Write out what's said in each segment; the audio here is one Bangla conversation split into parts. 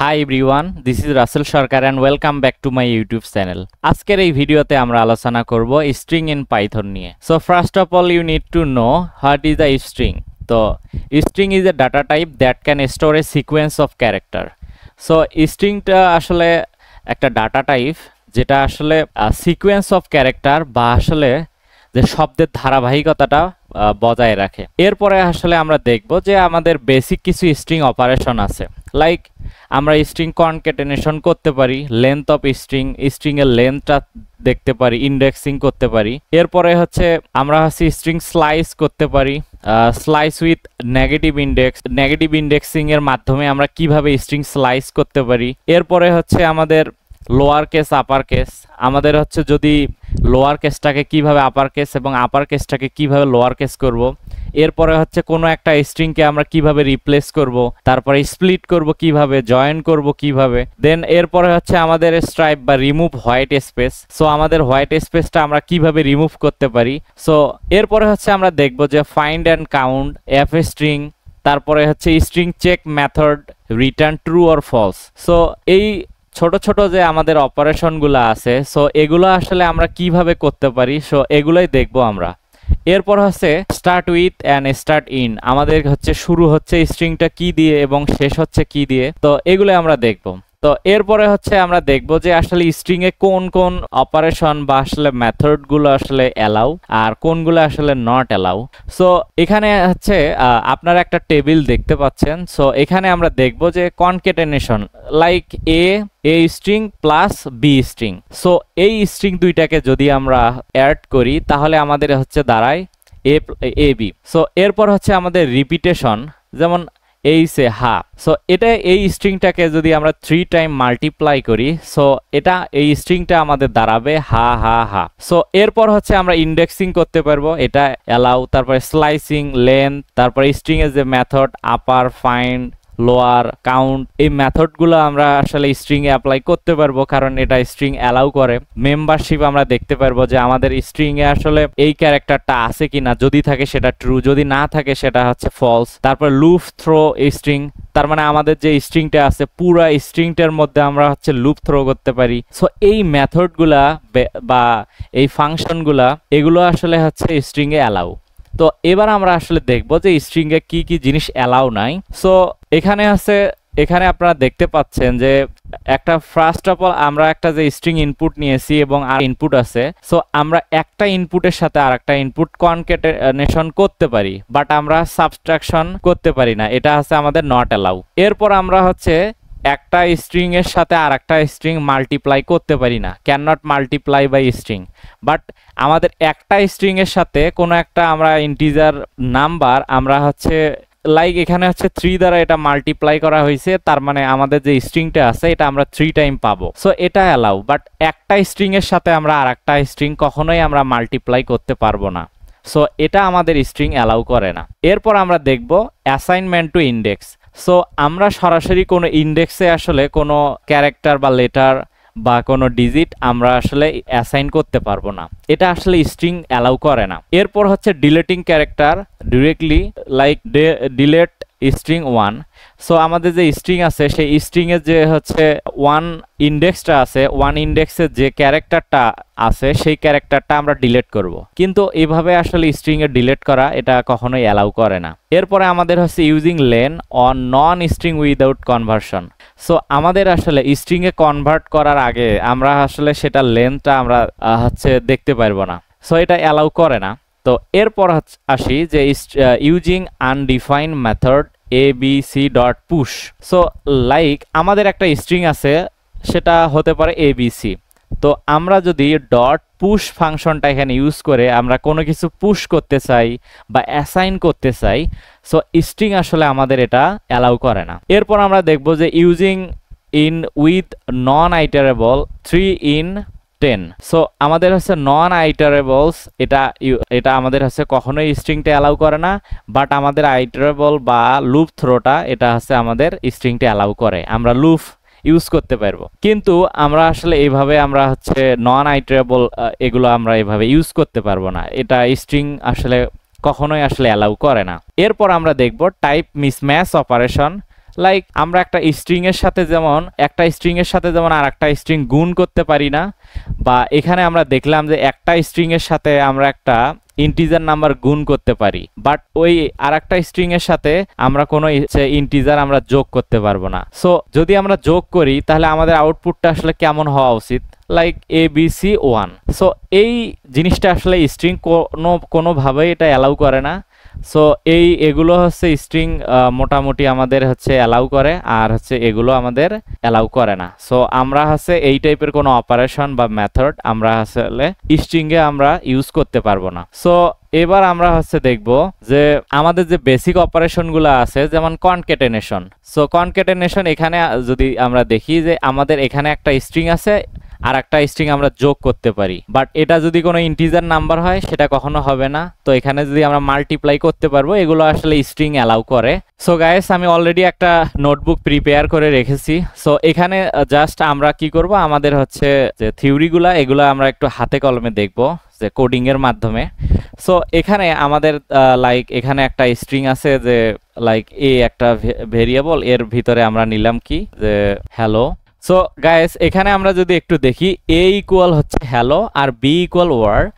High everyone, this is Rasel Sarkar and welcome back to my YouTube channel. আজকের এই ভিডিওতে আমরা আলোচনা করব স্ট্রিং ইন পাইথন নিয়ে। So first of all you need to know what is a string. তো string is a data type that can store a sequence of character. So স্ট্রিংটা আসলে একটা ডাটা টাইপ যেটা আসলে সিকোয়েন্স অফ ক্যারেক্টার বা আসলে যে শব্দের ধারাবাহিকতাটা বজায় রাখে। এরপরে আসলে আমরা দেখব যে আমাদের বেসিক কিছু স্ট্রিং অপারেশন আছে, লাইক আমরা স্ট্রিং কনক্যাটেনেশন করতে পারি, লেন্থ অফ স্ট্রিং এর লেন্থটা দেখতে পারি, ইন্ডেক্সিং করতে পারি। এরপরে আমরা স্ট্রিং স্লাইস করতে পারি, স্লাইস উইথ নেগেটিভ ইন্ডেক্সিং এর মাধ্যমে আমরা কিভাবে স্ট্রিং স্লাইস করতে পারি। এরপরে আমাদের লোয়ার কেস আপার কেস, আমাদের যদি লোয়ার কেসটাকে কিভাবে আপার কেস এবং আপার কেসটাকে কিভাবে লোয়ার কেস করব। এরপরে কোনো একটা স্ট্রিংকে আমরা কিভাবে রিপ্লেস করব, তারপরে স্প্লিট করব কিভাবে, জয়েন করব কিভাবে। দেন এরপরে আমাদের স্ট্রাইপ বা রিমুভ হোয়াইট স্পেস। সো আমাদের হোয়াইট স্পেসটা আমরা কিভাবে রিমুভ করতে পারি। সো এরপরে আমরা দেখব যে find and count, F string, তারপরে string check method, return true or false. So এই ছোট ছোট যে আমাদের অপারেশনগুলো আছে, সো এগুলো আসলে আমরা কিভাবে করতে পারি, সো এগুলোই দেখবো আমরা। এরপর start with and start in, আমাদের শুরু স্ট্রিংটা কি দিয়ে এবং শেষ কি দিয়ে, তো এগুলো আমরা দেখব। তো এরপরে আমরা দেখব যে আসলে স্ট্রিং এ কোন কোন অপারেশন বা আসলে মেথড গুলো আসলে অ্যালাউ আর কোনগুলো আসলে নট অ্যালাউ। সো এখানে আপনারা একটা টেবিল দেখতে পাচ্ছেন। সো এখানে আমরা দেখব যে concatenation, like A string plus B string. So এই স্ট্রিং দুইটাকে যদি আমরা অ্যাড করি তাহলে আমাদের দাঁড়ায় এ বি। সো এরপর আমাদের রিপিটেশন, যেমন এই সে হা। সো এটা এই স্ট্রিংটাকে যদি আমরা 3 টাইম মাল্টিপ্লাই করি, সো এটা এই স্ট্রিংটা আমাদের দাঁড়াবে হা হা হা। সো এরপর আমরা ইন্ডেক্সিং করতে পারবো, এটা অ্যালাউ। তারপরে স্লাইসিং, লেন্থ, তারপরে স্ট্রিং এর যে মেথড আপার, ফাইন্ড, লোয়ার, কাউন্ট, এই মেথডগুলো আমরা আসলে স্ট্রিং এ অ্যাপ্লাই করতে পারবো কারণ এটা স্ট্রিং অ্যালাউ করে। মেম্বারশিপ আমরা দেখতে পারবো যে আমাদের স্ট্রিং এ আসলে এই ক্যারেক্টারটা আছে কিনা, যদি থাকে সেটা ট্রু, যদি না থাকে সেটা ফলস। তারপর লুপ থ্রো স্ট্রিং, তার মানে আমাদের যে স্ট্রিংটা আছে পুরা স্ট্রিংটার মধ্যে আমরা লুপ থ্রো করতে পারি। সো এই মেথডগুলা বা এই ফাংশনগুলা এগুলো আসলে স্ট্রিং এ অ্যালাউ। তো এবার আমরা আসলে দেখব যে স্ট্রিং এ কি কি জিনিস অ্যালাউ নাই। সো এখানে আপনারা দেখতে পাচ্ছেন যে একটা ফার্স্ট অফ অল আমরা একটা যে স্ট্রিং ইনপুট নিয়েছি এবং আর ইনপুট আছে। সো আমরা একটা ইনপুটের সাথে আরেকটা ইনপুট কনক্যাটেনেশন করতে পারি, বাট আমরা সাবট্রাকশন করতে পারি না, এটা আমাদের নট অ্যালাউ। এরপর আমরা একটা স্ট্রিং এর সাথে আরেকটা স্ট্রিং মাল্টিপ্লাই করতে পারি না, can not multiply by string. But আমাদের একটা স্ট্রিং এর সাথে কোনো একটা আমরা ইন্টিজার নাম্বার আমরা লাইক এখানে 3 দ্বারা এটা মাল্টিপ্লাই করা হয়েছে, তার মানে আমাদের যে স্ট্রিংটা আছে এটা আমরা 3 টাইম পাবো। সো এটা অ্যালাউ, বাট একটা স্ট্রিং এর সাথে আমরা আরেকটা স্ট্রিং কখনোই আমরা মাল্টিপ্লাই করতে পারবো না। সো এটা আমাদের স্ট্রিং অ্যালাউ করে না। এরপর আমরা দেখব অ্যাসাইনমেন্ট টু ইন্ডেক্স। সো আমরা সরাসরি কোনো ইন্ডেক্সে আসলে কোনো ক্যারেক্টার বা লেটার বা কোনো ডিজিট আমরা আসলে অ্যাসাইন করতে পারবো না, এটা আসলে স্ট্রিং অ্যালাউ করে না। এরপর deleting character directly, like delete string 1। So আমাদের যে স্ট্রিং আছে সেই স্ট্রিং এর যে 1 ইন্ডেক্সটা আছে, 1 ইন্ডেক্সের যে ক্যারেক্টারটা আছে সেই ক্যারেক্টারটা আমরা ডিলিট করব, কিন্তু এভাবে আসলে স্ট্রিং এর ডিলিট করা এটা কখনোই অ্যালাউ করে না। এরপরে আমাদের using lane on non string without conversion. So আমাদের আসলে স্ট্রিং এ কনভার্ট করার আগে আমরা আসলে সেটা লেন্থটা আমরা দেখতে পারবো না, সো এটা অ্যালাউ করে না। তো এরপর আসি যে using undefined method abc.push। So like আমাদের একটা স্ট্রিং আছে, সেটা হতে পারে abc। তো আমরা যদি ডট পুশ ফাংশনটা এখানে ইউজ করে আমরা কোনো কিছু পুশ করতে চাই বা অ্যাসাইন করতে চাই, সো স্ট্রিং আসলে আমাদের এটা অ্যালাউ করে না। এরপর আমরা দেখব যে using in with non iterable 3 in 10। So আমাদের নন আইটারেবলস, এটা আমাদের কখনোই স্ট্রিংটা অ্যালাউ করে না, বাট আমাদের আইটারেবল বা লুপ থ্রোটা এটা আমাদের স্ট্রিংটা অ্যালাউ করে, আমরা লুপ ইউজ করতে পারবো। কিন্তু আমরা আসলে এইভাবে আমরা নন আইটারেবল এগুলো আমরা এভাবে ইউজ করতে পারবো না, এটা স্ট্রিং আসলে কখনোই আসলে অ্যালাউ করে না। এরপর আমরা দেখব টাইপ মিসম্যাচ অপারেশন, লাইক আমরা একটা স্ট্রিং এর সাথে যেমন আর একটা স্ট্রিং গুণ করতে পারি না, বা এখানে আমরা দেখলাম যে একটা স্ট্রিং এর সাথে আমরা একটা ইন্টিজার নাম্বার গুণ করতে পারি, বাট ওই আরেকটা স্ট্রিং এর সাথে আমরা কোনো ইন্টিজার আমরা যোগ করতে পারবো না। সো যদি আমরা যোগ করি তাহলে আমাদের আউটপুটটা আসলে কেমন হওয়া উচিত, লাইক ABC1। সো এই জিনিসটা আসলে স্ট্রিং কোনোভাবেই এটা অ্যালাউ করে না। সো এগুলো হচ্ছে স্ট্রিং মোটামুটি আমাদের হচ্ছে অ্যালাউ করে, আর হচ্ছে এগুলো আমাদের অ্যালাউ করে না। সো আমরা হচ্ছে এই টাইপের কোনো অপারেশন বা মেথড আমরা আসলে স্ট্রিংয়ে আমরা ইউজ করতে পারবো না। সো এবার আমরা হচ্ছে দেখব যে আমাদের যে বেসিক অপারেশনগুলো আছে, যেমন কনক্যাটেনেশন। সো কনক্যাটেনেশন এখানে যদি আমরা দেখি যে আমাদের এখানে একটা স্ট্রিং আছে আর একটা স্ট্রিং আমরা যোগ করতে পারি, বাট এটা যদি কোনো ইন্টিজার নাম্বার হয় সেটা কখনো হবে না। তো এখানে যদি আমরা মাল্টিপ্লাই করতে পারবো, এগুলো আসলে স্ট্রিং অ্যালাউ করে। সো গাইস, আমি অলরেডি একটা নোটবুক প্রিপেয়ার করে রেখেছি। সো এখানে জাস্ট আমরা কি করব, আমাদের হচ্ছে যে থিওরিগুলা এগুলো আমরা একটু হাতে কলমে দেখব যে কোডিং এর মাধ্যমে। সো এখানে আমাদের লাইক এখানে একটা স্ট্রিং আছে যে লাইক একটা ভেরিয়েবল, এর ভিতরে আমরা নিলাম কি যে হ্যালো। সো গাইস, এখানে আমরা যদি একটু দেখি a ইকুয়াল হচ্ছে হ্যালো আর b ইকুয়াল ওয়ার্ড।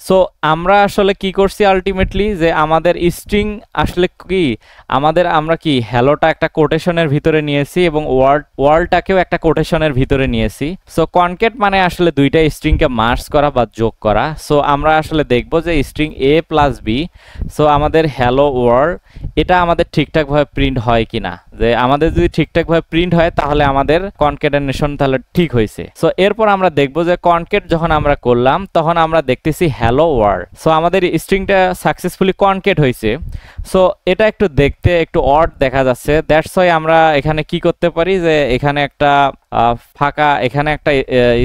সো আমরা আসলে কি করছি আলটিমেটলি, যে আমাদের স্ট্রিং আসলে কি আমরা কি হ্যালোটা একটা কোটেশনের ভিতরে নিয়েছি এবং ওয়ার্ডটাকেও একটা কোটেশনের ভিতরে নিয়েছি। সো কনকেট মানে আসলে দুইটা স্ট্রিংকে মার্জ করা বা যোগ করা। সো আমরা আসলে দেখব যে string a plus b, so আমাদের হ্যালো ওয়ার্ড এটা আমাদের ঠিকঠাকভাবে প্রিন্ট হয় কিনা। যে আমাদের যদি ঠিকঠাকভাবে প্রিন্ট হয় তাহলে আমাদের কনকেটেনেশন তাহলে ঠিক হয়েছে। সো এরপর আমরা দেখব যে কনকেট যখন আমরা করলাম তখন আমরা দেখতেছি হ্যালো ওয়ার্ড। সো আমাদের স্ট্রিংটা সাকসেসফুলি কনকেট হয়েছে। সো এটা একটু দেখতে একটু অড দেখা যাচ্ছে, দ্যাটস ওয়াই আমরা এখানে কি করতে পারি যে এখানে একটা ফাঁকা এখানে একটা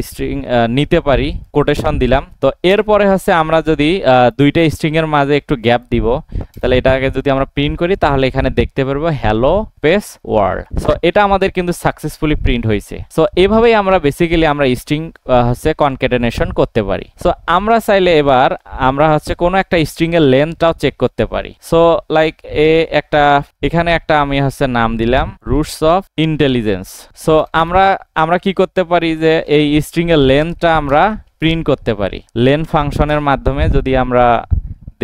স্ট্রিং নিতে পারি, কোটেশন দিলাম। তো এরপরে হচ্ছে আমরা যদি দুইটা স্ট্রিং এর মাঝে একটু গ্যাপ দিব, তাহলে এটাকে যদি আমরা প্রিন্ট করি তাহলে এখানে দেখতে পারবো হ্যালো স্পেস ওয়ার্ড। সো এটা আমাদের কিন্তু সাকসেসফুলি প্রিন্ট হয়েছে। সো এভাবেই আমরা বেসিক্যালি আমরা স্ট্রিং হচ্ছে কনক্যাটেনেশন করতে পারি। সো আমরা চাইলে এবার আমরা হচ্ছে কোনো একটা স্ট্রিং এর লেন্থটাও চেক করতে পারি। সো লাইক এখানে একটা আমি হচ্ছে নাম দিলাম রুটস অফ ইন্টেলিজেন্স। সো আমরা কি করতে পারি যে এই স্ট্রিং এর লেন্থটা আমরা প্রিন্ট করতে পারি লেন ফাংশনের মাধ্যমে। যদি আমরা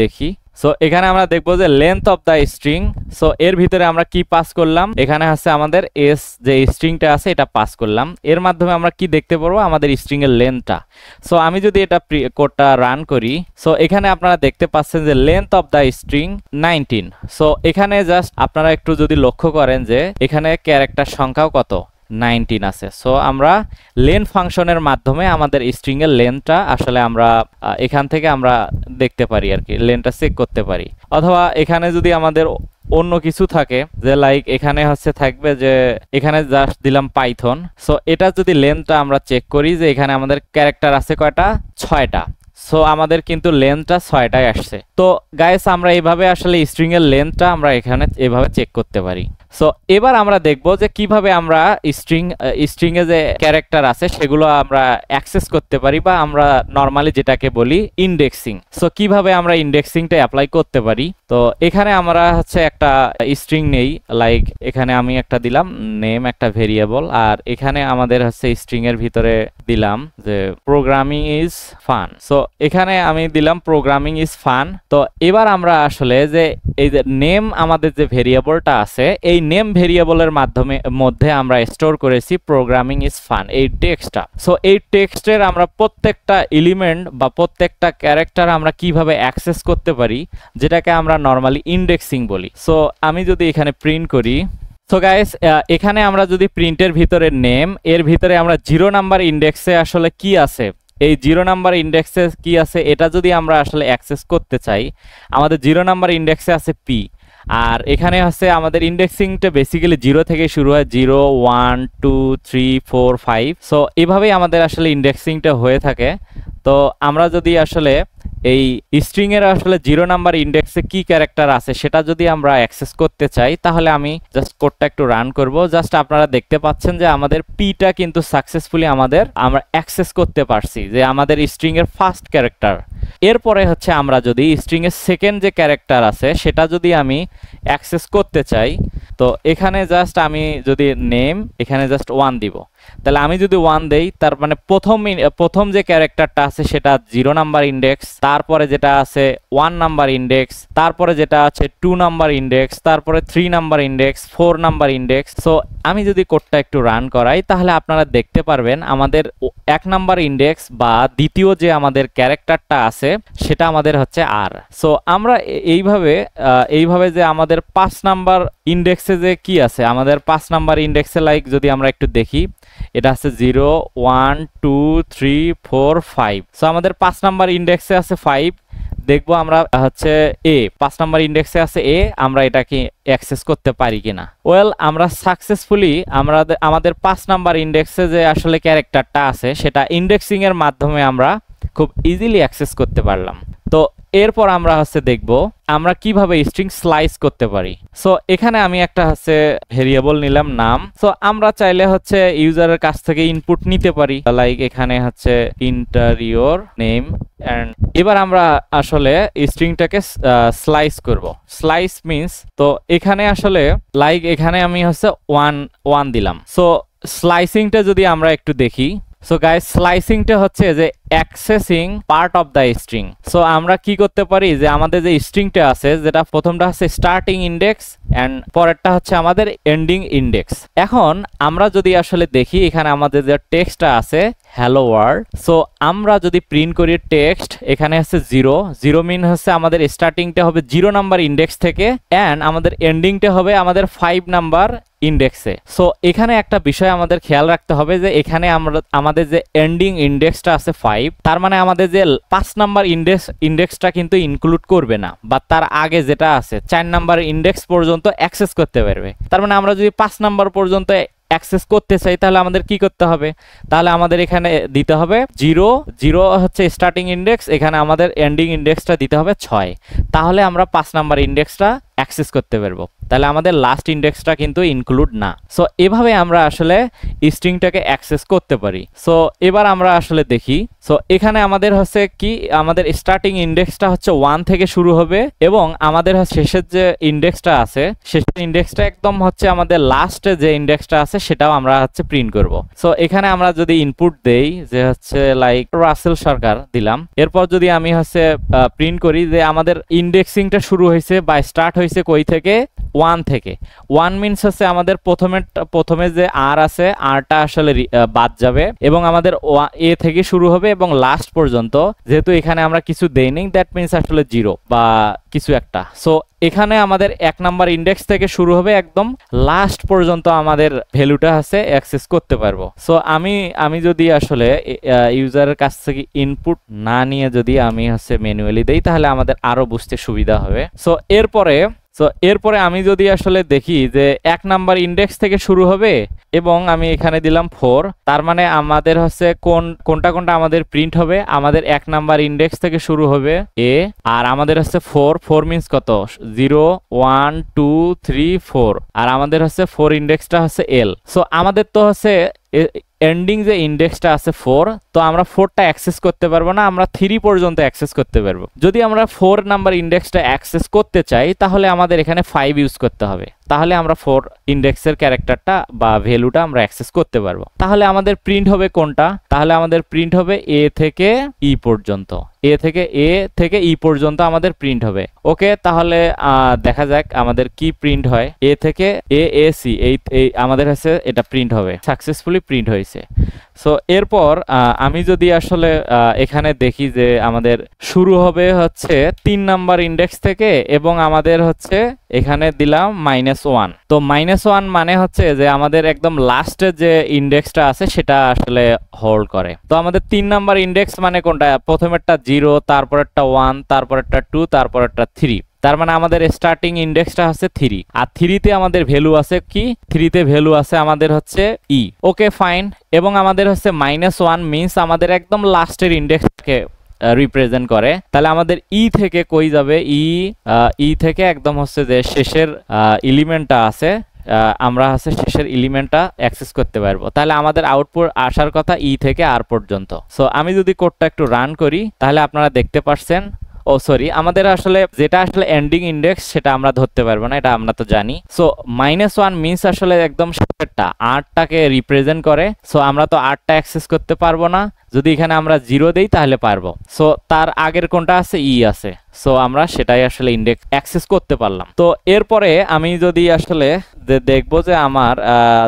দেখি, সো এখানে আমরা দেখবো যে length of the string. So এর ভিতরে আমরা কি পাস করলাম, এখানে হচ্ছে আমাদের এস যে স্ট্রিংটা আছে এটা পাস করলাম। এর মাধ্যমে আমরা কি দেখতে পারবো, আমাদের স্ট্রিং এর লেন্থটা। সো আমি যদি এটা কোডটা রান করি, সো এখানে আপনারা দেখতে পাচ্ছেন যে length of the string 19। So এখানে জাস্ট আপনারা একটু যদি লক্ষ্য করেন যে এখানে ক্যারেক্টার সংখ্যাও কত 19 আছে। সো আমরা লেন ফাংশনের মাধ্যমে আমাদের স্ট্রিং এর লেন্থটা আসলে আমরা এখান থেকে আমরা দেখতে পারি আর কি, লেন্থটা চেক করতে পারি। অথবা এখানে যদি আমাদের অন্য কিছু থাকে যে লাইক এখানে হচ্ছে থাকবে যে এখানে জাস্ট দিলাম পাইথন। সো এটা যদি লেন্থটা আমরা চেক করি যে এখানে আমাদের ক্যারেক্টার আছে কয়টা, 6টা। সো আমাদের কিন্তু লেন্থটা 6টায় আসছে। তো গাইস, আমরা এইভাবে আসলে স্ট্রিং এর লেন্থটা আমরা এখানে এভাবে চেক করতে পারি। সো এবার আমরা দেখব যে কিভাবে আমরা স্ট্রিং এ যে ক্যারেক্টার আছে সেগুলো আমরা অ্যাক্সেস করতে পারি, বা আমরা নরমালি যেটাকে বলি ইন্ডেক্সিং। সো কিভাবে আমরা ইন্ডেক্সিংটা অ্যাপ্লাই করতে পারি। তো এখানে আমরা হচ্ছে একটা স্ট্রিং নেই, লাইক এখানে আমি একটা দিলাম নেম একটা ভেরিয়েবল, আর এখানে আমাদের হচ্ছে স্ট্রিং এর ভিতরে দিলাম যে প্রোগ্রামিং ইজ ফান। সো এখানে আমি দিলাম প্রোগ্রামিং ইজ ফান। তো এবার আমরা আসলে যে এই যে নেম আমাদের যে ভেরিয়েবলটা আছে, এই নেম ভেরিয়েবলের মধ্যে আমরা স্টোর করেছি প্রোগ্রামিং ইজ ফান এই টেক্সটটা। সো এই টেক্সটের আমরা প্রত্যেকটা এলিমেন্ট বা প্রত্যেকটা ক্যারেক্টার আমরা কিভাবে অ্যাক্সেস করতে পারি, যেটাকে আমরা নরমালি ইন্ডেক্সিং বলি। সো আমি যদি এখানে প্রিন্ট করি, সো গাইস এখানে আমরা যদি প্রিন্টের ভিতরে নেম এর ভিতরে আমরা 0 নাম্বার ইন্ডেক্সে আসলে কি আছে, এই 0 নাম্বার ইন্ডেক্সে কি আছে এটা যদি আমরা আসলে অ্যাক্সেস করতে চাই, আমাদের 0 নাম্বার ইন্ডেক্সে আছে পি। আর এখানে হচ্ছে আমাদের ইন্ডেক্সিংটা বেসিক্যালি 0 থেকে শুরু হয়, 0 1 2 3 4 5। সো এভাবেই আমাদের আসলে ইন্ডেক্সিংটা হয়ে থাকে। তো আমরা যদি আসলে এই স্ট্রিং এর আসলে 0 নাম্বার ইন্ডেক্সে কি ক্যারেক্টার আছে সেটা যদি আমরা অ্যাক্সেস করতে চাই, তাহলে আমি জাস্ট কোডটা একটু রান করব। জাস্ট আপনারা দেখতে পাচ্ছেন যে আমাদের পিটা কিন্তু সাকসেসফুলি আমরা অ্যাক্সেস করতে পারছি, যে আমাদের স্ট্রিং এর ফার্স্ট ক্যারেক্টার। এরপরে হচ্ছে আমরা যদি স্ট্রিং এর সেকেন্ড যে ক্যারেক্টার আছে সেটা যদি আমি অ্যাক্সেস করতে চাই, তো এখানে জাস্ট আমি যদি নেম এখানে জাস্ট 1 দিব, তাহলে আমি যদি 1 দেই তার মানে প্রথম যে ক্যারেক্টারটা আছে সেটা 0 নাম্বার ইন্ডেক্স, তারপরে যেটা আছে 1 নাম্বার ইন্ডেক্স, তারপরে যেটা আছে 2 নাম্বার ইন্ডেক্স, তারপরে 3 number index, 4 number index. So আমি যদি কোডটা একটু রান করাই তাহলে আপনারা দেখতে পারবেন আমাদের 1 নাম্বার ইন্ডেক্স বা দ্বিতীয় যে আমাদের ক্যারেক্টারটা আছে সেটা আমাদের হচ্ছে আর। সো আমরা এইভাবে যে আমাদের 5 নাম্বার ইন্ডেক্সে যে কি আছে, আমাদের 5 নাম্বার ইন্ডেক্সে লাইক যদি আমরা একটু দেখি, এটা আছে 0 1 2 3 4 5। সো আমাদের 5 নাম্বার ইন্ডেক্সে আছে 5, দেখবো আমরা হচ্ছে এ 5 নাম্বার ইন্ডেক্সে আছে এ, আমরা এটাকে অ্যাক্সেস করতে পারি কিনা। ওয়েল, আমরা সাকসেসফুলি আমাদের 5 নাম্বার ইন্ডেক্সে যে আসলে ক্যারেক্টারটা আছে সেটা ইন্ডেক্সিং এর মাধ্যমে আমরা খুব ইজিলি অ্যাক্সেস করতে পারলাম। তো এরপর আমরা হচ্ছে দেখব আমরা কিভাবে স্ট্রিং স্লাইস করতে পারি। সো এখানে আমি একটা হচ্ছে ভেরিয়েবল নিলাম নাম। সো আমরা চাইলে হচ্ছে ইউজারের কাছ থেকে ইনপুট নিতে পারি, লাইক এখানে হচ্ছে ইন্টার ইওর নেম এন্ড এবার আমরা আসলে স্ট্রিংটাকে স্লাইস করব। স্লাইস মিন্স, তো এখানে আসলে লাইক এখানে আমি হচ্ছে 1 দিলাম। সো স্লাইসিংটা যদি আমরা একটু দেখি, সো গাইস স্লাইসিংটা হচ্ছে যে accessing part of the string. So আমরা কি করতে পারি যে আমাদের যে স্ট্রিংটা আছে, যেটা প্রথমটা হচ্ছে স্টার্টিং ইন্ডেক্স এন্ড পরেরটা হচ্ছে আমাদের এন্ডিং ইন্ডেক্স। এখন আমরা যদি আসলে দেখি এখানে আমাদের যে টেক্সটটা আছে হ্যালো ওয়ার্ল্ড, সো আমরা যদি প্রিন্ট করি টেক্সট, এখানে হচ্ছে 0 মিন হচ্ছে আমাদের স্টার্টিংটা হবে 0 নাম্বার ইন্ডেক্স থেকে এন্ড আমাদের এন্ডিংটা হবে আমাদের 5 নাম্বার ইন্ডেক্সে। সো এখানে একটা বিষয় আমাদের খেয়াল রাখতে হবে যে এখানে আমাদের যে এন্ডিং ইন্ডেক্সটা আছে 5, তার মানে আমাদের যে 5 নাম্বার ইন্ডেক্সটা কিন্তু ইনক্লুড করবে না, বা তার আগে যেটা আছে 4 নাম্বার ইন্ডেক্স পর্যন্ত অ্যাক্সেস করতে পারবে। তার মানে আমরা যদি 5 নাম্বার পর্যন্ত অ্যাক্সেস করতে চাই তাহলে আমাদের কি করতে হবে, তাহলে আমাদের এখানে দিতে হবে 0 হচ্ছে স্টার্টিং ইন্ডেক্স, এখানে আমাদের এন্ডিং ইন্ডেক্সটা দিতে হবে 6, তাহলে আমরা 5 নাম্বার ইন্ডেক্সটা অ্যাক্সেস করতে পারবো। তাহলে আমাদের লাস্ট ইন্ডেক্সটা কিন্তু ইনক্লুড না। সো এভাবে আমরা আসলে স্ট্রিংটাকে অ্যাক্সেস করতে পারি। সো এবার আমরা আসলে দেখি। সো এখানে আমাদের হচ্ছে কি, আমাদের স্টার্টিং ইন্ডেক্সটা হচ্ছে 1 থেকে শুরু হবে এবং আমাদের শেষের যে ইন্ডেক্সটা আছে শেষের ইন্ডেক্সটা একদম হচ্ছে আমাদের লাস্টে যে ইন্ডেক্সটা আছে সেটাও আমরা হচ্ছে প্রিন্ট করব। সো এখানে আমরা যদি ইনপুট দেই যে হচ্ছে লাইক রাসেল সরকার দিলাম, এরপর যদি আমি হচ্ছে প্রিন্ট করি যে আমাদের ইন্ডেক্সিংটা শুরু হয়েছে বা স্টার্ট হয়েছে কই থেকে, 1 থেকে। 1 মিনস হচ্ছে আমাদের প্রথমে যে আর আছে আরটা আসলে বাদ যাবে এবং আমাদের এ থেকে শুরু হবে এবং লাস্ট পর্যন্ত, যেহেতু এখানে আমরা কিছু দেইনি দ্যাট মিনস আসলে 0 বা কিছু একটা। সো এখানে আমাদের 1 নাম্বার ইন্ডেক্স থেকে শুরু হবে একদম লাস্ট পর্যন্ত আমাদের ভ্যালুটা আছে অ্যাক্সেস করতে পারবো। সো আমি যদি আসলে ইউজারের কাছ থেকে ইনপুট না নিয়ে যদি আমি হচ্ছে ম্যানুয়ালি দেই তাহলে আমাদের আরো বুঝতে সুবিধা হবে। সো এরপরে আমি যদি আসলে দেখি যে 1 নাম্বার ইন্ডেক্স থেকে শুরু হবে এবং আমি এখানে দিলাম 4, তার মানে আমাদের হচ্ছে কোনটা আমাদের প্রিন্ট হবে, আমাদের 1 নাম্বার ইন্ডেক্স থেকে শুরু হবে এ, আর আমাদের হচ্ছে 4 মিনস কত, 0 1 2 3 4, আর আমাদের হচ্ছে 4 ইন্ডেক্সটা হচ্ছে এল। সো আমাদের তো হচ্ছে এন্ডিং যে ইন্ডেক্সটা আছে 4, তো আমরা 4টা অ্যাক্সেস করতে পারবো না, আমরা 3 পর্যন্ত অ্যাক্সেস করতে পারবো। যদি আমরা 4 নাম্বার ইন্ডেক্সটা অ্যাক্সেস করতে চাই তাহলে আমাদের এখানে 5 ইউজ করতে হবে, তাহলে আমরা 4 ইন্ডেক্সের ক্যারেক্টারটা বা ভ্যালুটা আমরা অ্যাক্সেস করতে পারবো। তাহলে আমাদের প্রিন্ট হবে কোনটা, তাহলে আমাদের প্রিন্ট হবে এ থেকে ই পর্যন্ত, এ থেকে ই পর্যন্ত আমাদের প্রিন্ট হবে। ওকে, তাহলে দেখা যাক আমাদের কি প্রিন্ট হয়। এ থেকে এ সি এই আমাদের হচ্ছে এটা প্রিন্ট হবে, সাকসেসফুলি প্রিন্ট হয়েছে। সো এরপর আমি যদি আসলে এখানে দেখি যে আমাদের শুরু হবে হচ্ছে 3 নাম্বার ইন্ডেক্স থেকে এবং আমাদের হচ্ছে এখানে দিলাম -1। তো -1 মানে হচ্ছে যে আমাদের একদম লাস্টে যে ইন্ডেক্সটা আছে সেটা আসলে হোল্ড করে। তো আমাদের 3 নাম্বার ইন্ডেক্স মানে কোনটা, প্রথমেরটা 0, তারপরেরটা 1, তারপরেরটা 2, তারপরেরটা 3, তার মানে আমাদের স্টার্টিং ইন্ডেক্সটা হচ্ছে 3, আর 3তে আমাদের ভ্যালু আছে কি, 3তে ভ্যালু আছে আমাদের হচ্ছে ই। ওকে ফাইন, এবং আমাদের হচ্ছে -1 মিন্স আমাদের একদম লাস্টের ইন্ডেক্সকে রিপ্রেজেন্ট করে। তাহলে আমাদের ই থেকে কই যাবে, ই থেকে একদম হচ্ছে যে শেষের এলিমেন্টটা আছে, আমরা হচ্ছে শেষের এলিমেন্টটা অ্যাক্সেস করতে পারবো। তাহলে আমাদের আউটপুট আসার কথা ই থেকে আর পর্যন্ত। সো আমি যদি কোডটা একটু রান করি তাহলে আপনারা দেখতে পাচ্ছেন ও সরি, আমাদের আসলে যেটা আসলে এন্ডিং ইন্ডেক্স সেটা আমরা ধরতে পারবো না, এটা আমরা তো জানি। সো -1 মিনস আসলে একদম শেষেরটা 8টাকে রিপ্রেজেন্ট করে। সো আমরা তো 8টা অ্যাক্সেস করতে পারবো না, যদি এখানে আমরা 0 দেই তাহলে পারবো। সো তার আগের কোনটা আছে, ই আছে। সো আমরা সেটাই আসলে ইন্ডেক্স অ্যাক্সেস করতে পারলাম। তো এরপরে আমি যদি আসলে দেখবো যে আমার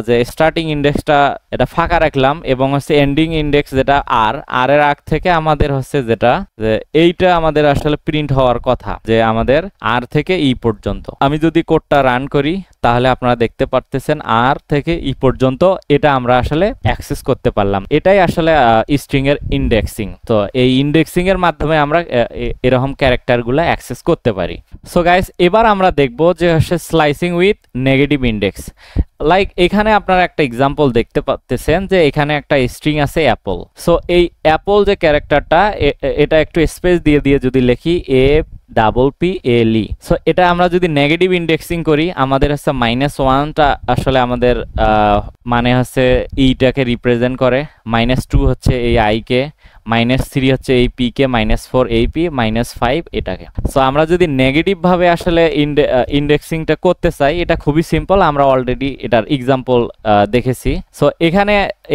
যে স্টার্টিং ইন্ডেক্সটা এটা ফাঁকা রাখলাম এবং হচ্ছে এন্ডিং ইন্ডেক্স যেটা আর এর আগ থেকে আমাদের হচ্ছে যেটা যে এইটা আমাদের আসলে প্রিন্ট হওয়ার কথা, যে আমাদের আর থেকে ই পর্যন্ত। আমি যদি কোডটা রান করি তাহলে আপনারা দেখতে পারতেছেন আর থেকে ই পর্যন্ত এটা আমরা আসলে অ্যাক্সেস করতে পারলাম। এটাই আসলে স্ট্রিং এর ইন্ডেক্সিং। তো এই ইন্ডেক্সিং এর মাধ্যমে আমরা এরকম ক্যারেক্টারগুলো অ্যাক্সেস করতে পারি। সো গাইস, এবার আমরা দেখব যে হচ্ছে slicing with negative index. Like এখানে আপনারা একটা এক্সাম্পল দেখতে পাচ্ছেন যে এখানে একটা স্ট্রিং আছে অ্যাপল। সো এই অ্যাপল যে ক্যারেক্টারটা, এটা একটু স্পেস দিয়ে দিয়ে যদি লিখি APPLE, সো এটা আমরা যদি নেগেটিভ ইন্ডেক্সিং করি, আমাদের হচ্ছে -1টা আসলে আমাদের মানে হচ্ছে ইটাকে রিপ্রেজেন্ট করে, -2 হচ্ছে এই আই কে, -3 হচ্ছে এই পি কে, -4 এই পি, -5 এটাকে। সো আমরা যদি নেগেটিভ ভাবে আসলে ইন্ডেক্সিংটা করতে চাই, এটা খুবই সিম্পল, আমরা অলরেডি এটার এক্সাম্পল দেখেছি। সো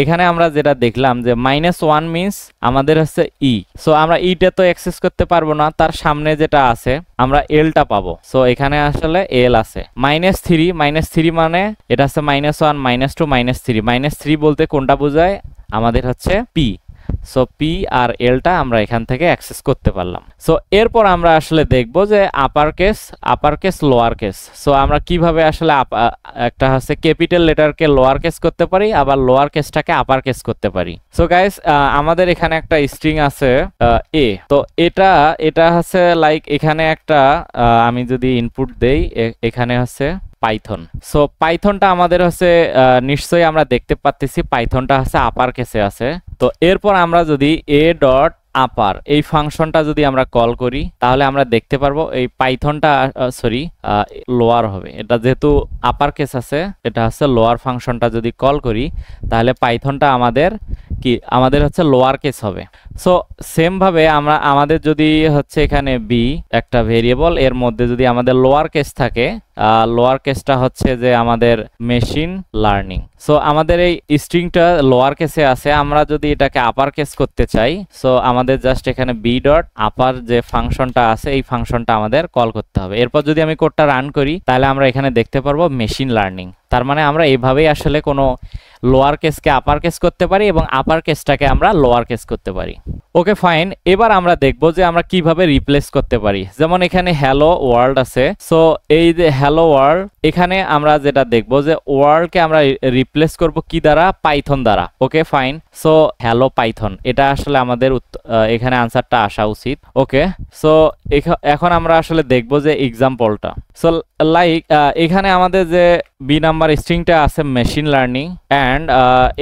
এখানে আমরা যেটা দেখলাম যে -1 মিনস আমাদের হচ্ছে ই। সো আমরা ইটা তো অ্যাক্সেস করতে পারবো না, তার সামনে যেটা আছে আমরা এলটা পাবো। সো এখানে আসলে এল আছে। -3 মানে এটা হচ্ছে -1, -2, -3। -3 বলতে কোনটা বোঝায়, আমাদের হচ্ছে পি। সো পি আর এলটা আমরা এখান থেকে অ্যাক্সেস করতে পারলাম। সো এরপর আমরা আসলে দেখব যে upper case lower case. So আমরা কিভাবে আসলে একটা হচ্ছে ক্যাপিটাল লেটারকে লোয়ার কেস করতে পারি, আবার লোয়ার কেসটাকে আপার কেস করতে পারি। সো গাইস, আমাদের এখানে একটা স্ট্রিং আছে এ। তো এটা হচ্ছে লাইক এখানে একটা আমি যদি ইনপুট দেই, এখানে হচ্ছে পাইথন। সো পাইথনটা আমাদের হচ্ছে নিশ্চয়ই আমরা দেখতে পাচ্ছি পাইথনটা হচ্ছে আপার কেসে আছে। তো এরপর আমরা যদি a.upper এই ফাংশনটা যদি আমরা কল করি তাহলে আমরা দেখতে পারবো এই পাইথনটা লোয়ার হবে। এটা যেহেতু আপার কেস আছে, এটা হচ্ছে লোয়ার ফাংশনটা যদি কল করি তাহলে পাইথনটা আমাদের হচ্ছে লোয়ার কেস হবে। সো সেম ভাবে আমাদের যদি হচ্ছে এখানে বি একটা ভেরিয়েবল, এর মধ্যে যদি আমাদের লোয়ার কেস থাকে, লোয়ার কেসটা হচ্ছে যে আমাদের মেশিন লার্নিং। সো আমাদের এই স্ট্রিংটা লোয়ার কেসে আছে, আমরা যদি এটাকে আপার কেস করতে চাই, সো আমাদের জাস্ট এখানে b.upper যে ফাংশনটা আছে এই ফাংশনটা আমাদের কল করতে হবে। এরপর যদি আমি কোডটা রান করি তাহলে আমরা এখানে দেখতে পারবো মেশিন লার্নিং। তার মানে আমরা এইভাবেই আসলে কোনো লোয়ার কেসকে আপার কেস করতে পারি এবং আপার কেসটাকে আমরা লোয়ার কেস করতে পারি। ওকে ফাইন, এবার আমরা দেখব যে আমরা কিভাবে রিপ্লেস করতে পারি। যেমন এখানে হ্যালো ওয়ার্ল্ড আছে। সো এই যে হ্যালো ওয়ার্ল্ড, এখানে আমরা যেটা দেখব যে ওয়ার্ল্ডকে আমরা রিপ্লেস করব কি দ্বারা, পাইথন দ্বারা। Okay fine, so hello Python, এটা আসলে আমাদের এখানে আনসারটা আসা উচিত। ওকে, সো এখন আমরা আসলে দেখব যে এক্সাম্পলটা। সো লাইক এখানে আমাদের যে বি নাম্বার স্ট্রিংটা আছে মেশিন লার্নিং, অ্যান্ড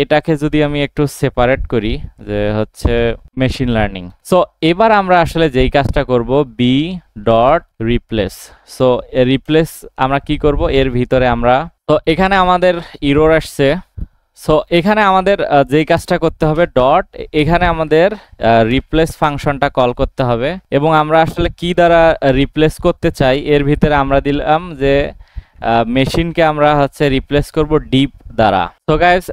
এটাকে যদি আমি একটু সেপারেট করি যে হচ্ছে মেশিন লার্নিং। সো এবার আমরা আসলে যেই কাজটা করব b.replace। সো রিপ্লেস আমরা কি করব, এর ভিতরে আমরা, তো এখানে আমাদের এরর আসছে। সো এখানে আমাদের যেই কাজটা করতে হবে এখানে আমাদের রিপ্লেস ফাংশনটা কল করতে হবে এবং আমরা আসলে কি দ্বারা রিপ্লেস করতে চাই এর ভিতরে আমরা দিলাম যে মেশিনকে আমরা হচ্ছে রিপ্লেস করব ডিপ দ্বারা। তো গাইস,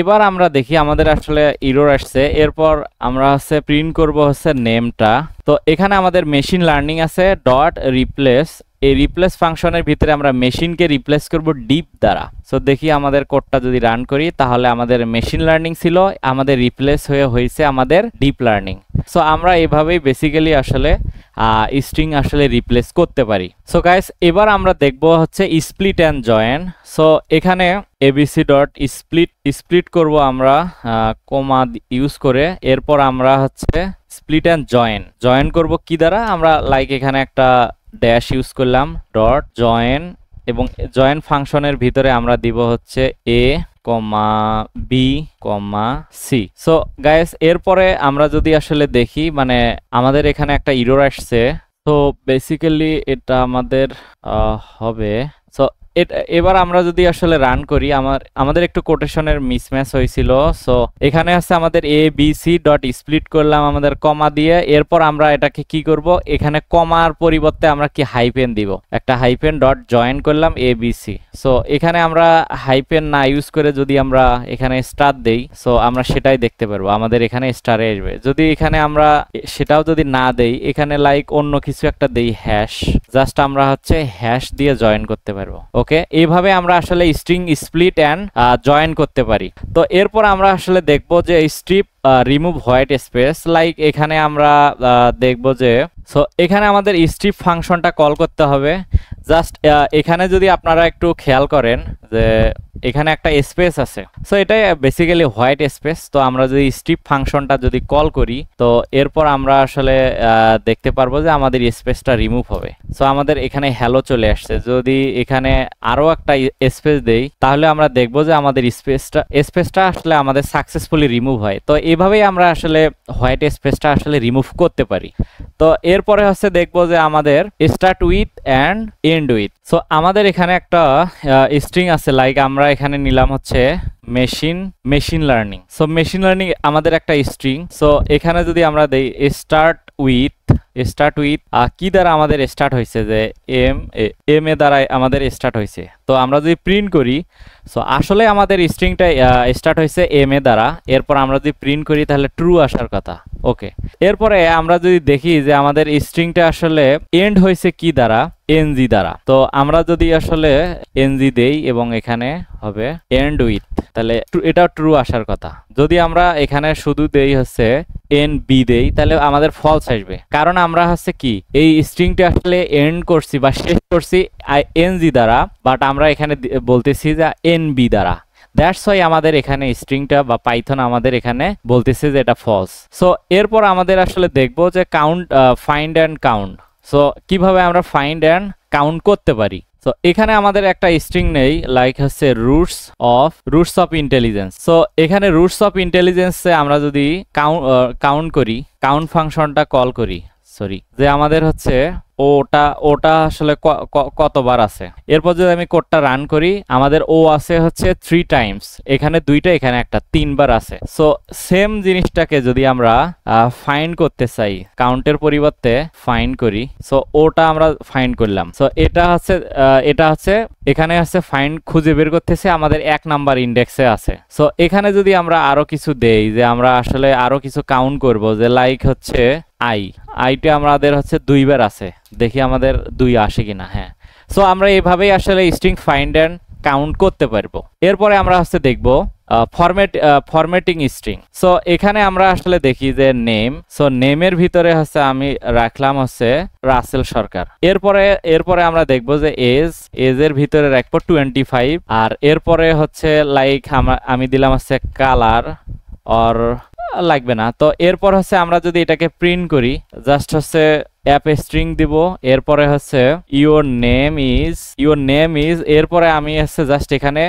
এবার আমরা দেখি আমাদের আসলে এরর আসছে। এরপর আমরা হচ্ছে প্রিন্ট করব হচ্ছে নেমটা। তো এখানে আমাদের মেশিন লার্নিং আছে .replace। এই রিপ্লেস ফাংশনের ভিতরে আমরা মেশিনকে রিপ্লেস করব ডিপ দ্বারা। সো দেখি আমাদের কোডটা যদি রান করি তাহলে আমাদের মেশিন লার্নিং ছিল, আমাদের রিপ্লেস হয়েছে আমাদের ডিপ লার্নিং। সো আমরা এভাবেই বেসিক্যালি আসলে স্ট্রিং আসলে রিপ্লেস করতে পারি। সো গাইস, এবার আমরা দেখব হচ্ছে স্প্লিট অ্যান্ড জয়েন। সো এখানে abc.split করব আমরা কমা ইউজ করে। এরপর আমরা হচ্ছে স্প্লিট অ্যান্ড জয়েন করব কি দ্বারা, আমরা লাইক এখানে একটা ড্যাশ ইউজ করলাম .join এবং জয়েন ফাংশনের ভিতরে আমরা দিব হচ্ছে a, b, c। So guys, এরপরে আমরা যদি আসলে দেখি মানে আমাদের এখানে একটা এরর আসছে। তো বেসিক্যালি এটা আমাদের হবে। সো এবার আমরা যদি আসলে রান করি, আমাদের একটু কোটেশনের মিসম্যাচ হয়েছিল। সো এখানে হচ্ছে আমাদের A B C dot split করলাম আমাদের কমা দিয়ে। এরপর আমরা এটাকে কি করব, এখানে কমার পরিবর্তে আমরা কি হাইপেন দিব, একটা হাইপেন ডট জয়েন করলাম এ বি সি। সো এখানে আমরা হাইপেন না ইউজ করে যদি আমরা এখানে স্টার দেই, সো আমরা সেটাই দেখতে পারবো, আমাদের এখানে স্টারে আসবে। যদি এখানে আমরা সেটাও যদি না দেই, এখানে লাইক অন্য কিছু একটা দেই হ্যাশ, জাস্ট আমরা হচ্ছে হ্যাশ দিয়ে জয়েন করতে পারবো। ওকে, এইভাবে আমরা আসলে স্ট্রিং স্প্লিট অ্যান্ড জয়েন করতে পারি। তো এরপর আমরা আসলে দেখবো যে strip remove white space, like এখানে আমরা দেখবো যে সো এখানে আমাদের স্ট্রিপ ফাংশনটা কল করতে হবে। জাস্ট এখানে যদি আপনারা একটু খেয়াল করেন যে এখানে একটা স্পেস আছে, সো এটাই বেসিক্যালি হোয়াইট স্পেস। তো আমরা যদি স্ট্রিপ ফাংশনটা যদি কল করি, তো এরপর আমরা আসলে দেখতে পারবো যে আমাদের স্পেসটা রিমুভ হবে। সো আমাদের এখানে হ্যালো চলে আসছে। যদি এখানে আরো একটা স্পেস দেই, তাহলে আমরা দেখবো যে আমাদের স্পেসটা আসলে আমাদের সাকসেসফুলি রিমুভ হয়। তো এইভাবেই আমরা আসলে হোয়াইট স্পেসটা আসলে রিমুভ করতে পারি। তো এরপরে হচ্ছে দেখবো যে আমাদের start with and end with. So আমাদের এখানে একটা স্ট্রিং আছে, লাইক আমরা এখানে নিলাম হচ্ছে machine learning. So machine learning আমাদের একটা স্ট্রিং। সো এখানে যদি আমরা দেই স্টার্ট উইথ কি দ্বারা আমাদের স্টার্ট হয়েছে, যে এম এ দ্বারা আমাদের স্টার্ট হয়েছে। তো আমরা যদি প্রিন্ট করি, সো আসলে আমাদের স্ট্রিংটা স্টার্ট হয়েছে এম এ দ্বারা। এরপর আমরা যদি প্রিন্ট করি তাহলে ট্রু আসার কথা। ওকে, এরপরে আমরা যদি দেখি যে আমাদের স্ট্রিংটা আসলে এন্ড হয়েছে কি দ্বারা, এনজি দ্বারা। তো আমরা যদি আসলে এনজি দেই এবং এখানে হবে এন্ড উইথ, তাহলে এটা ট্রু আসার কথা। যদি আমরা এখানে শুধু দেই হচ্ছে এন বি দেই, তাহলে আমাদের ফলস আসবে, কারণ আমরা হচ্ছে কি এই স্ট্রিংটা আসলে এন্ড করছি বা শেষ করছি এনজি দ্বারা, বাট আমরা এখানে বলতেছি যে এন বি দ্বারা। দ্যাটস ওয়াই আমাদের এখানে স্ট্রিংটা বা পাইথন আমাদের এখানে বলতেছে যে এটা ফলস। সো এরপর আমাদের আসলে দেখবো যে ফাইন্ড অ্যান্ড কাউন্ট। সো কিভাবে আমরা ফাইন্ড অ্যান্ড কাউন্ট করতে পারি। সো এখানে আমাদের একটা স্ট্রিং নেই, লাইক হচ্ছে রুটস অফ ইন্টেলিজেন্স। সো এখানে রুটস অফ ইন্টেলিজেন্সে আমরা যদি কাউন্ট করি, কাউন্ট ফাংশনটা কল করি, যে আমাদের হচ্ছে ওটা আসলে কতবার আছে। এরপর যদি আমি কোডটা রান করি, আমাদের ও আছে হচ্ছে 3 টাইমস, এখানে 2টা, এখানে একটা, 3বার আছে। সো সেম জিনিসটাকে যদি আমরা ফাইন্ড করতে চাই, কাউন্টের পরিবর্তে ফাইন্ড করি, সো ওটা আমরা ফাইন্ড করলাম। সো এটা হচ্ছে এখানে আছে ফাইন্ড, খুঁজে বের করতেছে আমাদের 1 নাম্বার ইন্ডেক্সে আছে। সো এখানে যদি আমরা আরো কিছু দেই, যে আমরা আসলে আরো কিছু কাউন্ট করব, যে লাইক হচ্ছে আইটা আমাদের হচ্ছে 2বার আছে, দেখি আমাদের 2 আসে কিনা। হ্যাঁ, সো আমরা এইভাবেই আসলে স্ট্রিং ফাইন্ড অ্যান্ড কাউন্ট করতে পারবো। এরপরে আমরা হচ্ছে দেখবো ফরম্যাটিং স্ট্রিং। সো এখানে আমরা আসলে দেখি যে নেম। সো নেমের ভিতরে হচ্ছে আমি রাখলাম হচ্ছে রাসেল সরকার। এরপরে আমরা দেখবো যে এজের ভিতরে রাখবো 25। আর এরপরে হচ্ছে লাইক আমি দিলাম হচ্ছে কালার, অর লাগবে না। তো এরপর হচ্ছে আমরা যদি এটাকে প্রিন্ট করি, জাস্ট হচ্ছে অ্যাপ স্ট্রিং দিব। এরপরে হচ্ছে ইউর নেম ইজ, এরপরে আমি হচ্ছে জাস্ট এখানে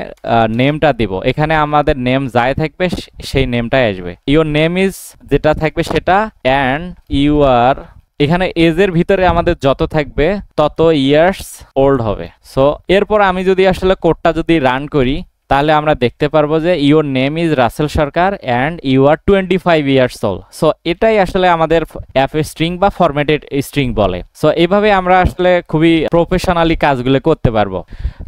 নেমটা দিব। এখানে আমাদের নেম যাই থাকবে সেই নেমটাই আসবে। ইউর নেম ইজ যেটা থাকবে সেটা, অ্যান্ড ইউ আর, এখানে এজের ভিতরে আমাদের যত থাকবে তত ইয়ার্স ওল্ড হবে। সো এরপর আমি যদি আসলে কোডটা যদি রান করি, তাহলে আমরা দেখতে পারবো যে your name is Rasel Sarkar and you are 25 years old. So এটাই আসলে আমাদের অ্যাপ স্ট্রিং বা ফরম্যাটেড স্ট্রিং বলে। সো এইভাবে আমরা আসলে খুবই প্রফেশনালি কাজগুলো করতে পারবো।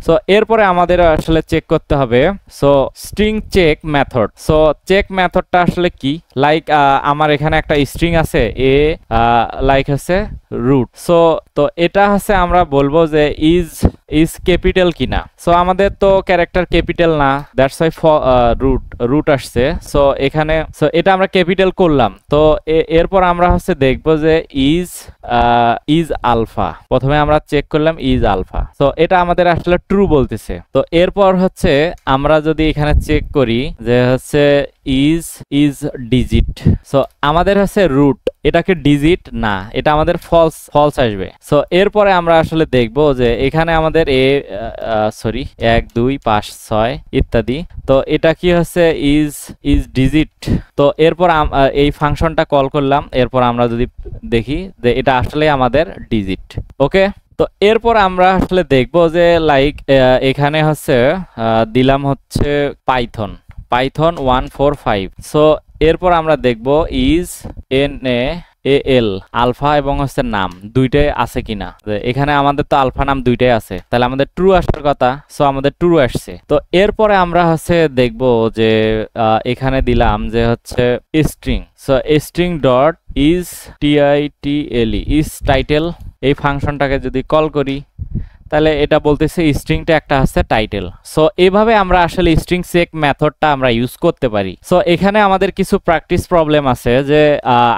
সো এরপরে আমাদের আসলে চেক করতে হবে, so string check method. So check মেথডটা আসলে কি, লাইক আমার এখানে একটা স্ট্রিং আছে লাইক হচ্ছে রুট। সো তো এটা হচ্ছে আমরা বলবো যে ইজ ক্যাপিটাল কিনা। সো আমাদের তো ক্যারেক্টার ক্যাপিটাল না, দ্যাটস ওয়াই রুট আসছে। সো এখানে এটা আমরা ক্যাপিটাল করলাম। তো এরপর আমরা হচ্ছে দেখবো যে ইজ আলফা। প্রথমে আমরা চেক করলাম ইজ আলফা। তো এটা আমাদের আসলে ট্রু বলতেছে। তো এরপর হচ্ছে আমরা যদি এখানে চেক করি যে হচ্ছে ইজ ডিজিট। সো আমাদের হচ্ছে রুট, এটাকে ডিজিট না, এটা আমাদের ফলস আসবে। সো এরপরে আমরা আসলে দেখবো যে এখানে আমাদের 1 2 5 6 ইত্যাদি। তো এটা কি হচ্ছে ইজ ডিজিট। তো এরপর এই ফাংশনটা কল করলাম। এরপর আমরা যদি দেখি যে এটা আসলে আমাদের ডিজিট। ওকে। তো এরপর আমরা আসলে দেখব যে লাইক এখানে হচ্ছে দিলাম হচ্ছে পাইথন পাইথন 145। সো এরপর আমরা দেখব ইজ NAAL আলফা এবং হচ্ছে নাম দুইটাই আছে কিনা। এখানে আমাদের তো আলফা নাম দুইটাই আছে, তাহলে আমাদের ট্রু আসার কথা, সো আমাদের ট্রু আসছে। তো এরপরে আমরা হচ্ছে দেখব যে এখানে দিলাম যে হচ্ছে string. So string dot is TITLE is title. এই ফাংশনটাকে যদি কল করি তাহলে এটা বলতেছে স্ট্রিংটা একটা হচ্ছে টাইটেল। সো এইভাবে আমরা আসলে স্ট্রিং চেক মেথডটা আমরা ইউজ করতে পারি। সো এখানে আমাদের কিছু প্র্যাকটিস প্রবলেম আছে যে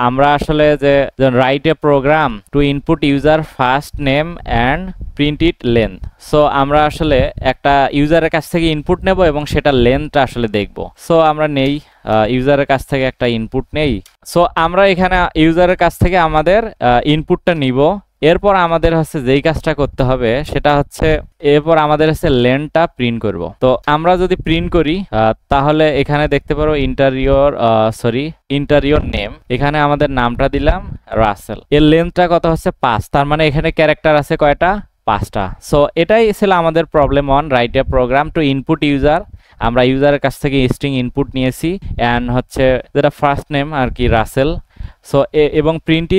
আমরা আসলে যে write a program to input user first name and print it length. So আমরা আসলে একটা ইউজারের কাছ থেকে ইনপুট নেব এবং সেটা লেন্থটা আসলে দেখব। সো আমরা নেই ইউজারের কাছ থেকে একটা ইনপুট নেই। সো আমরা এখানে ইউজারের কাছ থেকে আমাদের ইনপুটটা নিব। এরপর আমাদের হচ্ছে যেই কাজটা করতে হবে সেটা হচ্ছে এরপর আমাদের হচ্ছে লেনটা প্রিন্ট করব। তো আমরা যদি প্রিন্ট করি তাহলে এখানে দেখতে পারো ইন্টারিয়র নেম, এখানে আমাদের নামটা দিলাম রাসেল। এর লেন্থটা কত হচ্ছে 5, তার মানে এখানে ক্যারেক্টার আছে কয়টা, 5টা। সো এটাই ছিল আমাদের problem 1, write a program to input user. আমরা ইউজারের কাছ থেকে স্ট্রিং ইনপুট নিয়েছি অ্যান্ড হচ্ছে যেটা ফার্স্ট নেম আর কি রাসেল। সো এবং প্রিন্ট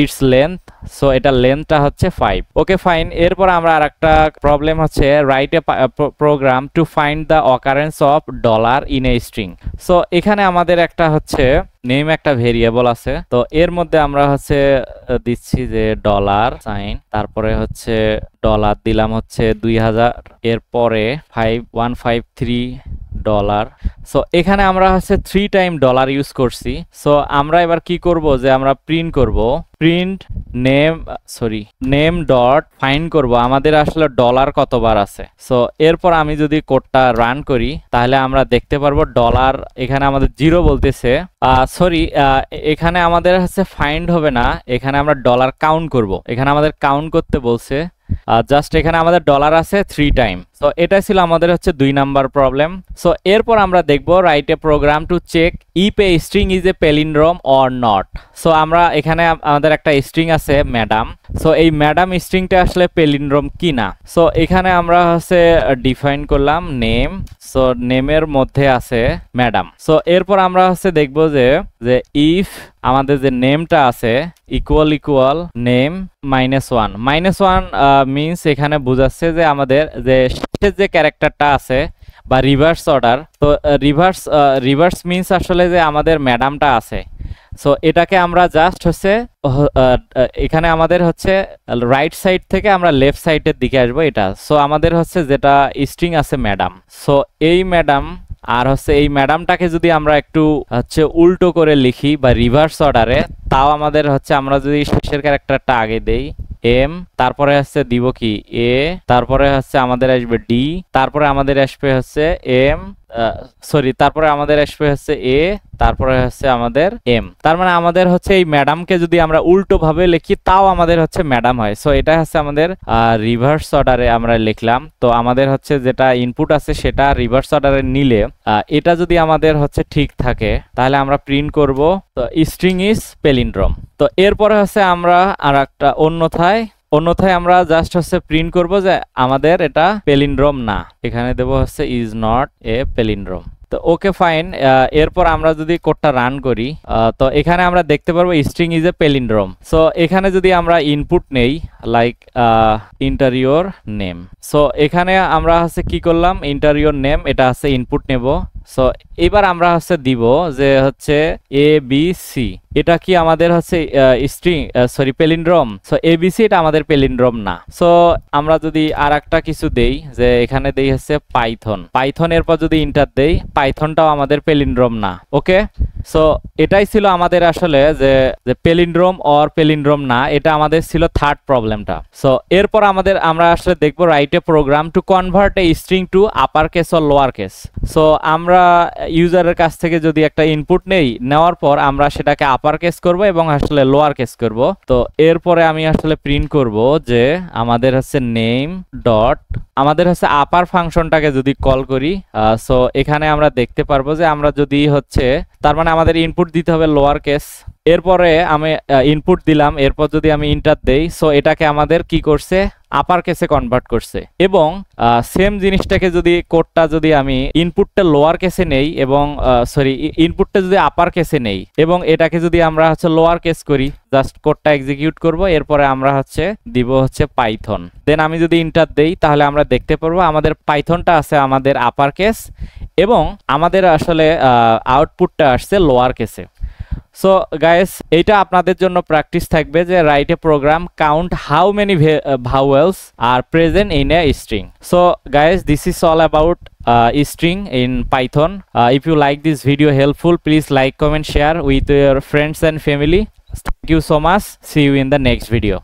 ইটস লেন্থ। সো এটা লেন্থটা হচ্ছে 5। Okay fine. এরপর আমরা আরেকটা প্রবলেম হচ্ছে write a program to find the occurrence of dollar in a string. So এখানে আমাদের একটা হচ্ছে নেম একটা ভেরিয়েবল আছে। তো এর মধ্যে আমরা হচ্ছে দিচ্ছি যে ডলার সাইন, তারপরে হচ্ছে ডলার দিলাম হচ্ছে 2000, এরপরে 5153 ডলার। সো এখানে আমরা হচ্ছে 3 টাইম ডলার ইউজ করছি। সো আমরা এবার কি করব যে আমরা প্রিন্ট করব প্রিন্ট নেম ডট ফাইন্ড করব আমাদের আসলে ডলার কতবার আছে। সো এরপর আমি যদি কোডটা রান করি তাহলে আমরা দেখতে পারবো ডলার এখানে আমাদের 0 বলতেছে। এখানে আমাদের হচ্ছে ফাইন্ড হবে না, এখানে আমরা ডলার কাউন্ট করব। এখানে আমাদের কাউন্ট করতে বলছে, জাস্ট এখানে আমাদের ডলার আছে 3 টাইম। সো এটা ছিল আমাদের হচ্ছে 2 নাম্বার প্রবলেম। সো এরপর আমরা দেখব write a program to check if a string is a palindrome or not. So আমরা এখানে আমাদের একটা স্ট্রিং আছে ম্যাডাম। সো এই ম্যাডাম স্ট্রিংটা আসলে প্যালিন্ড্রোম কিনা। সো এখানে আমরা হচ্ছে ডিফাইন করলাম নেম। সো নেমের মধ্যে আছে ম্যাডাম। সো এরপর আমরা হচ্ছে দেখব যে ইফ আমাদের যে নেমটা আছে ইকুয়াল নেম -1 মিনস এখানে বোঝাচ্ছে যে আমাদের যে শেষের যে ক্যারেক্টারটা আছে বা রিভার্স অর্ডার। তো রিভার্স মিনস আসলে যে আমাদের ম্যাডামটা আছে। সো এটাকে আমরা জাস্ট হচ্ছে এখানে আমাদের হচ্ছে রাইট সাইড থেকে আমরা লেফট সাইডের দিকে আসবো এটা। সো আমাদের হচ্ছে যেটা স্ট্রিং আছে ম্যাডাম। সো এই ম্যাডাম আর হচ্ছে এই ম্যাডামটাকে যদি আমরা একটু হচ্ছে উল্টো করে লিখি বা রিভার্স অর্ডারে, তাও আমাদের হচ্ছে আমরা যদি শেষের ক্যারেক্টারটা আগে দেই এম, তারপরে হচ্ছে দিব কি এ, তারপরে হচ্ছে আমাদের আসবে ডি, তারপরে আমাদের আসবে হচ্ছে এম, তারপরে আমাদের আসবে হচ্ছে এ, তারপরে হচ্ছে আমাদের এম। তার মানে আমাদের হচ্ছে এই ম্যাডামকে যদি আমরা উল্টো ভাবে লিখি তাও আমাদের হচ্ছে ম্যাডাম হয়। সো এটা হচ্ছে আমাদের রিভার্স অর্ডারে আমরা লিখলাম। তো আমাদের হচ্ছে যেটা ইনপুট আছে সেটা রিভার্স অর্ডারে নিলে এটা যদি আমাদের হচ্ছে ঠিক থাকে তাহলে আমরা প্রিন্ট করব তো স্ট্রিং ইজ প্যালিন্ড্রোম। তো এরপরে হচ্ছে আমরা আর একটা অন্যথায় আমরা জাস্ট হচ্ছে প্রিন্ট করব যে আমাদের এটা প্যালিন্ড্রোম না। এখানে দেব হচ্ছে ইজ নট এ প্যালিন্ড্রোম। তো ওকে ফাইন। এরপর আমরা যদি কোডটা রান করি তো এখানে আমরা দেখতে পারবো string is a palindrome. So এখানে যদি আমরা ইনপুট নেই লাইক ইন্টারিয়র নেম। সো এখানে আমরা হচ্ছে কি করলাম ইন্টারিয়র নেম এটা হচ্ছে ইনপুট নেব। সো এবার আমরা হচ্ছে দিব যে হচ্ছে ABC, এটা কি আমাদের হচ্ছে প্যালিন্ড্রোম। সো ABC এটা আমাদের প্যালিন্ড্রোম না। সো আমরা যদি আর একটা কিছু দেই যে এখানে দেই হচ্ছে পাইথনের পর যদি ইন্টার দেই, পাইথনটাও আমাদের প্যালিন্ড্রোম না। ওকে, সো এটাই ছিল আমাদের আসলে যে প্যালিন্ড্রোম অর প্যালিন্ড্রোম না, এটা আমাদের ছিল থার্ড প্রবলেমটা। সো এরপর আমরা আসলে দেখবো write a program to convert a string to upper case or lower case. So আমরা ইউজারের কাছ থেকে যদি একটা ইনপুট নেওয়ার পর আমরা সেটাকে আপার কেস করব এবং আসলে লোয়ার কেস করব। তো এরপরে আমি আসলে প্রিন্ট করব যে আমাদের হচ্ছে নেম ডট আমাদের হচ্ছে আপার ফাংশনটাকে যদি কল করি, সো এখানে আমরা দেখতে পারবো যে আমরা যদি হচ্ছে তার মানে আমাদের ইনপুট দিতে হবে লোয়ার কেস, এরপরে আমি ইনপুট দিলাম, এরপর যদি আমি ইন্টার দেই, সো এটাকে আমাদের কি করছে আপার কেসে কনভার্ট করছে। এবং সেম জিনিসটাকে যদি কোডটা যদি আমি ইনপুটটা লোয়ার কেসে নেই এবং সরি ইনপুটটা যদি আপার কেসে নেই এবং এটাকে যদি আমরা হচ্ছে লোয়ার কেস করি, জাস্ট কোডটা এক্সিকিউট করব, এরপরে আমরা হচ্ছে দিব হচ্ছে পাইথন, দেন আমি যদি ইন্টার দেই তাহলে আমরা দেখতে পারবো আমাদের পাইথনটা আছে আমাদের আপার কেস এবং আমাদের আসলে আউটপুটটা আসছে লোয়ার কেসে। সো গাইস এইটা আপনাদের জন্য প্র্যাকটিস থাকবে যে write a program count how many vowels are present in a string. So guys, this is all about string in Python. If you like this video helpful, please like, comment, share with your friends and family. Thank you so much. See you in the next video.